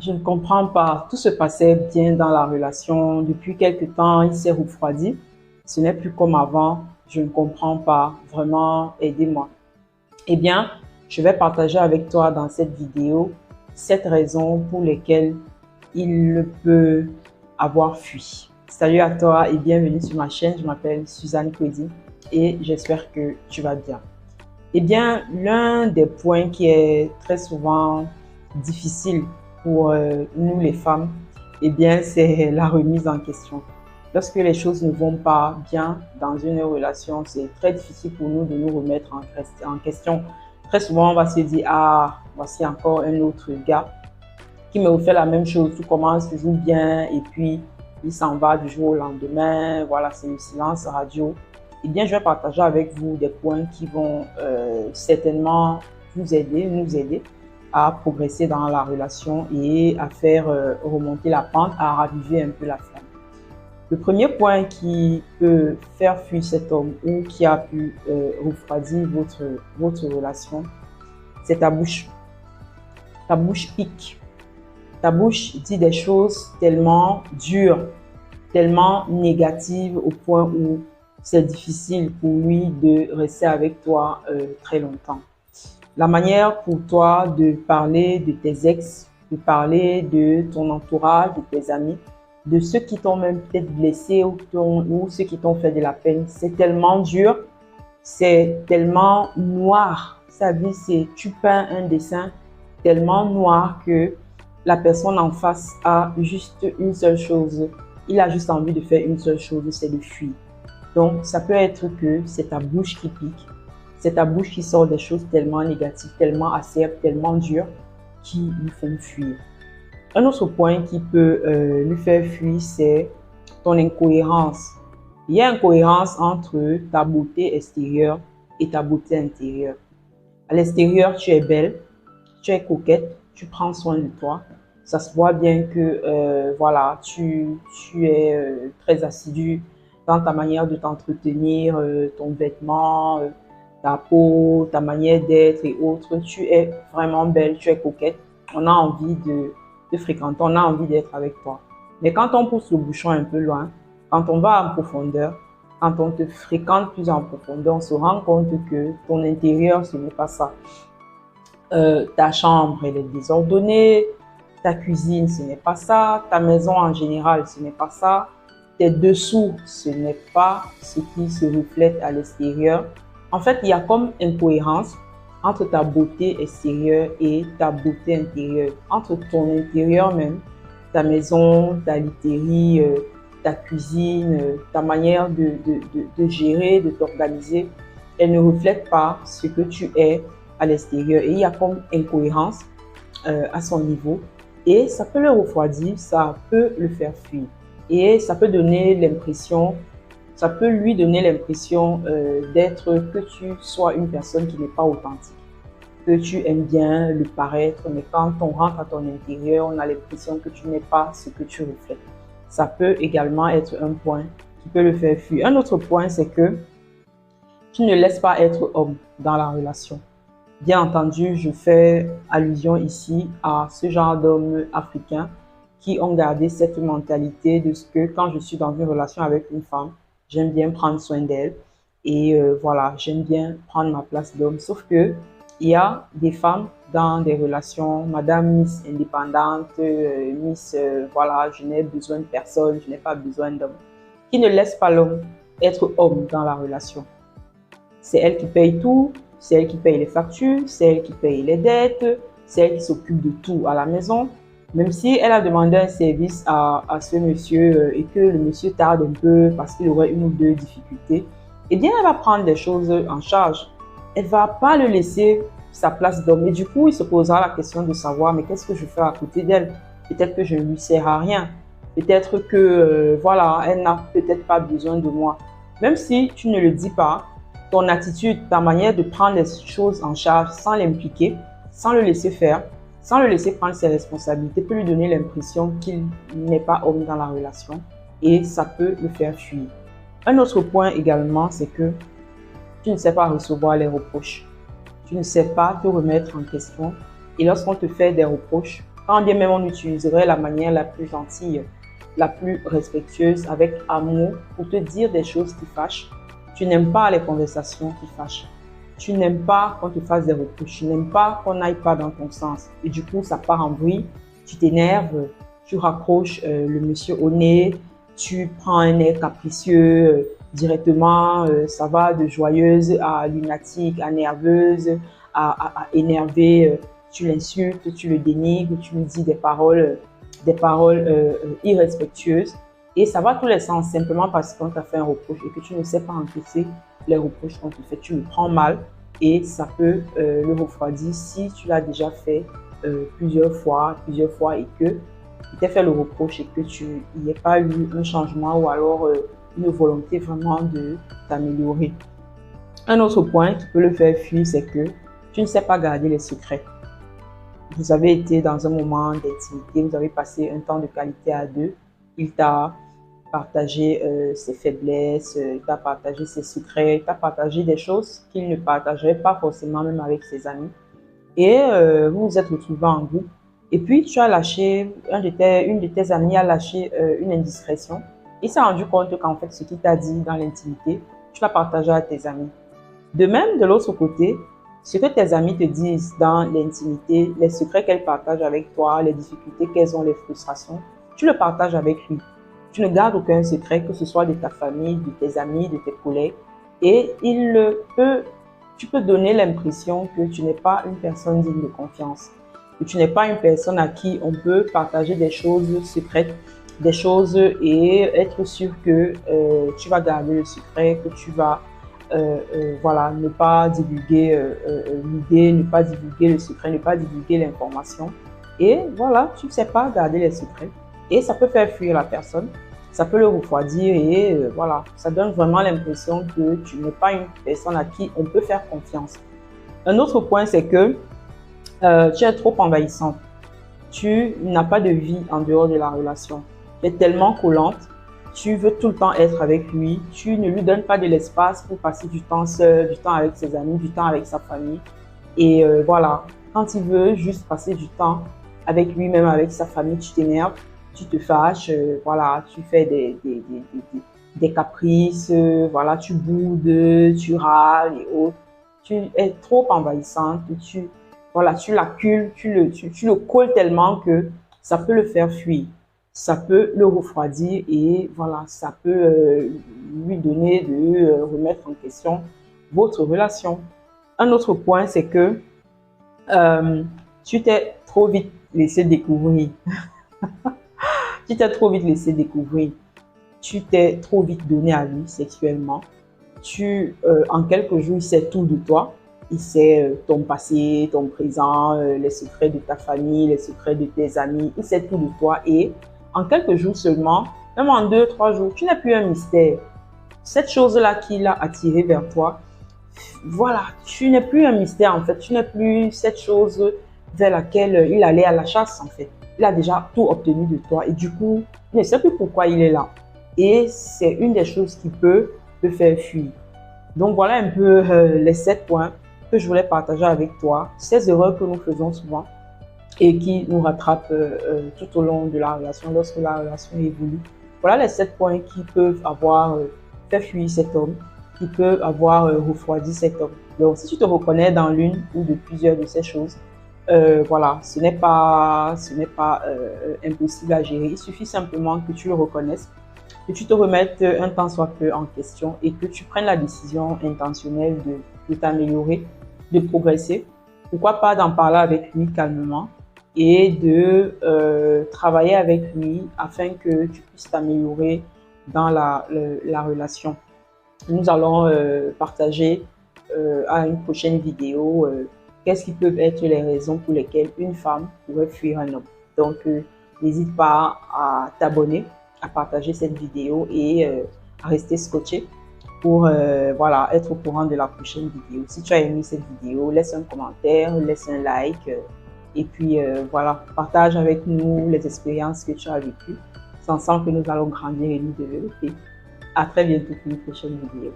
Je ne comprends pas. Tout se passait bien dans la relation. Depuis quelque temps, il s'est refroidi. Ce n'est plus comme avant. Je ne comprends pas. Vraiment, aidez-moi. Eh bien, je vais partager avec toi dans cette vidéo 7 raisons pour lesquelles il peut avoir fui. Salut à toi et bienvenue sur ma chaîne. Je m'appelle Suzanne Kwedi et j'espère que tu vas bien. Eh bien, l'un des points qui est très souvent difficile pour nous les femmes, eh bien, c'est la remise en question. Lorsque les choses ne vont pas bien dans une relation, c'est très difficile pour nous de nous remettre en question. Très souvent, on va se dire, ah, voici encore un autre gars qui me refait la même chose, tout commence toujours bien et puis il s'en va du jour au lendemain. Voilà, c'est le silence radio. Eh bien, je vais partager avec vous des points qui vont certainement vous aider, nous aider à progresser dans la relation et à faire remonter la pente, à raviver un peu la flamme. Le premier point qui peut faire fuir cet homme ou qui a pu refroidir votre relation, c'est ta bouche. Ta bouche pique. Ta bouche dit des choses tellement dures, tellement négatives au point où c'est difficile pour lui de rester avec toi très longtemps. La manière pour toi de parler de tes ex, de parler de ton entourage, de tes amis, de ceux qui t'ont même peut-être blessé ou ceux qui t'ont fait de la peine, c'est tellement dur, c'est tellement noir. Ça dit, c'est tu peins un dessin tellement noir que la personne en face a juste une seule chose. Il a juste envie de faire une seule chose, c'est de fuir. Donc, ça peut être que c'est ta bouche qui pique, c'est ta bouche qui sort des choses tellement négatives, tellement acerbes, tellement dures, qui lui font fuir. Un autre point qui peut lui faire fuir, c'est ton incohérence. Il y a une incohérence entre ta beauté extérieure et ta beauté intérieure. À l'extérieur, tu es belle, tu es coquette, tu prends soin de toi. Ça se voit bien que voilà, tu es très assidue dans ta manière de t'entretenir, ton vêtement, ta peau, ta manière d'être et autres. Tu es vraiment belle, tu es coquette. On a envie de fréquenter, on a envie d'être avec toi. Mais quand on pousse le bouchon un peu loin, quand on va en profondeur, quand on te fréquente plus en profondeur, on se rend compte que ton intérieur, ce n'est pas ça. Ta chambre, elle est désordonnée, ta cuisine, ce n'est pas ça, ta maison en général, ce n'est pas ça, tes dessous, ce n'est pas ce qui se reflète à l'extérieur. En fait, il y a comme incohérence entre ta beauté extérieure et ta beauté intérieure, entre ton intérieur même, ta maison, ta literie, ta cuisine, ta manière de gérer, de t'organiser. Elle ne reflète pas ce que tu es à l'extérieur et il y a comme incohérence à son niveau et ça peut le refroidir, ça peut le faire fuir et ça peut donner l'impression, ça peut lui donner l'impression d'être que tu sois une personne qui n'est pas authentique, que tu aimes bien le paraître, mais quand on rentre à ton intérieur, on a l'impression que tu n'es pas ce que tu reflètes. Ça peut également être un point qui peut le faire fuir. Un autre point, c'est que tu ne laisses pas être homme dans la relation. Bien entendu, je fais allusion ici à ce genre d'hommes africains qui ont gardé cette mentalité de ce que quand je suis dans une relation avec une femme, j'aime bien prendre soin d'elle et voilà, j'aime bien prendre ma place d'homme. Sauf que il y a des femmes dans des relations, Madame Miss indépendante, Miss voilà, je n'ai besoin de personne, je n'ai pas besoin d'homme, qui ne laissent pas l'homme être homme dans la relation. C'est elle qui paye tout. C'est elle qui paye les factures, c'est elle qui paye les dettes, c'est elle qui s'occupe de tout à la maison. Même si elle a demandé un service à ce monsieur et que le monsieur tarde un peu parce qu'il aurait une ou deux difficultés, eh bien, elle va prendre des choses en charge. Elle ne va pas le laisser sa place d'homme. Et du coup, il se posera la question de savoir, mais qu'est-ce que je fais à côté d'elle? Peut-être que je ne lui sers à rien. Peut-être que, voilà, elle n'a peut-être pas besoin de moi. Même si tu ne le dis pas, ton attitude, ta manière de prendre les choses en charge sans l'impliquer, sans le laisser faire, sans le laisser prendre ses responsabilités, peut lui donner l'impression qu'il n'est pas homme dans la relation et ça peut le faire fuir. Un autre point également, c'est que tu ne sais pas recevoir les reproches. Tu ne sais pas te remettre en question et lorsqu'on te fait des reproches, quand bien même on utiliserait la manière la plus gentille, la plus respectueuse, avec amour, pour te dire des choses qui fâchent. Tu n'aimes pas les conversations qui fâchent. Tu n'aimes pas qu'on te fasse des reproches. Tu n'aimes pas qu'on n'aille pas dans ton sens. Et du coup, ça part en bruit. Tu t'énerves, tu raccroches le monsieur au nez, tu prends un air capricieux directement. Ça va de joyeuse à lunatique, à nerveuse, à énervée. Tu l'insultes, tu le dénigres, tu lui dis des paroles irrespectueuses. Et ça va dans tous les sens, simplement parce qu'on t'a fait un reproche et que tu ne sais pas encaisser les reproches qu'on te fait. Tu le prends mal et ça peut le refroidir si tu l'as déjà fait plusieurs fois et que il t'a fait le reproche et que il n'y ait pas eu un changement ou alors une volonté vraiment de t'améliorer. Un autre point qui peut le faire fuir, c'est que tu ne sais pas garder les secrets. Vous avez été dans un moment d'intimité, vous avez passé un temps de qualité à deux, il t'a partagé ses faiblesses, il t'a partagé ses secrets, il t'a partagé des choses qu'il ne partagerait pas forcément même avec ses amis. Et vous vous êtes retrouvés en groupe. Et puis, tu as lâché, une de tes amies a lâché une indiscrétion. Il s'est rendu compte qu'en fait, ce qu'il t'a dit dans l'intimité, tu l'as partagé à tes amis. De même, de l'autre côté, ce que tes amis te disent dans l'intimité, les secrets qu'elles partagent avec toi, les difficultés qu'elles ont, les frustrations, tu le partages avec lui. Tu ne gardes aucun secret, que ce soit de ta famille, de tes amis, de tes collègues. Et tu peux donner l'impression que tu n'es pas une personne digne de confiance, que tu n'es pas une personne à qui on peut partager des choses secrètes, des choses et être sûr que tu vas garder le secret, que tu vas voilà, ne pas divulguer l'idée, ne pas divulguer le secret, ne pas divulguer l'information. Et voilà, tu ne sais pas garder les secrets. Et ça peut faire fuir la personne, ça peut le refroidir et voilà, ça donne vraiment l'impression que tu n'es pas une personne à qui on peut faire confiance. Un autre point, c'est que tu es trop envahissante. Tu n'as pas de vie en dehors de la relation. Tu es tellement collante, tu veux tout le temps être avec lui, tu ne lui donnes pas de l'espace pour passer du temps seul, du temps avec ses amis, du temps avec sa famille. Et voilà, quand il veut juste passer du temps avec lui, même avec sa famille, tu t'énerves, tu te fâches, voilà, tu fais des caprices, voilà, tu boudes, tu râles et autres. Tu es trop envahissante, voilà, tu l'accules, tu le colles tellement que ça peut le faire fuir. Ça peut le refroidir et voilà, ça peut lui donner de remettre en question votre relation. Un autre point, c'est que tu t'es trop vite laissé découvrir. Tu t'es trop vite laissé découvrir. Tu t'es trop vite donné à lui sexuellement. En quelques jours, il sait tout de toi. Il sait ton passé, ton présent, les secrets de ta famille, les secrets de tes amis. Il sait tout de toi et en quelques jours seulement, même en 2-3 jours, tu n'es plus un mystère. Cette chose-là qu'il a attiré vers toi, voilà, tu n'es plus un mystère en fait. Tu n'es plus cette chose vers laquelle il allait à la chasse en fait. Il a déjà tout obtenu de toi et du coup, il ne sait plus pourquoi il est là. Et c'est une des choses qui peut te faire fuir. Donc voilà un peu les 7 points que je voulais partager avec toi. Ces erreurs que nous faisons souvent et qui nous rattrapent tout au long de la relation, lorsque la relation évolue. Voilà les 7 points qui peuvent avoir fait fuir cet homme, qui peuvent avoir refroidi cet homme. Donc si tu te reconnais dans l'une ou de plusieurs de ces choses, voilà, ce n'est pas impossible à gérer. Il suffit simplement que tu le reconnaisses, que tu te remettes un tant soit peu en question et que tu prennes la décision intentionnelle de t'améliorer, de progresser. Pourquoi pas d'en parler avec lui calmement et de travailler avec lui afin que tu puisses t'améliorer dans la relation. Nous allons partager à une prochaine vidéo qu'est-ce qui peuvent être les raisons pour lesquelles une femme pourrait fuir un homme. Donc, n'hésite pas à t'abonner, à partager cette vidéo et à rester scotché pour voilà, être au courant de la prochaine vidéo. Si tu as aimé cette vidéo, laisse un commentaire, laisse un like et puis voilà, partage avec nous les expériences que tu as vécues. C'est ensemble que nous allons grandir et nous développer. À très bientôt pour une prochaine vidéo.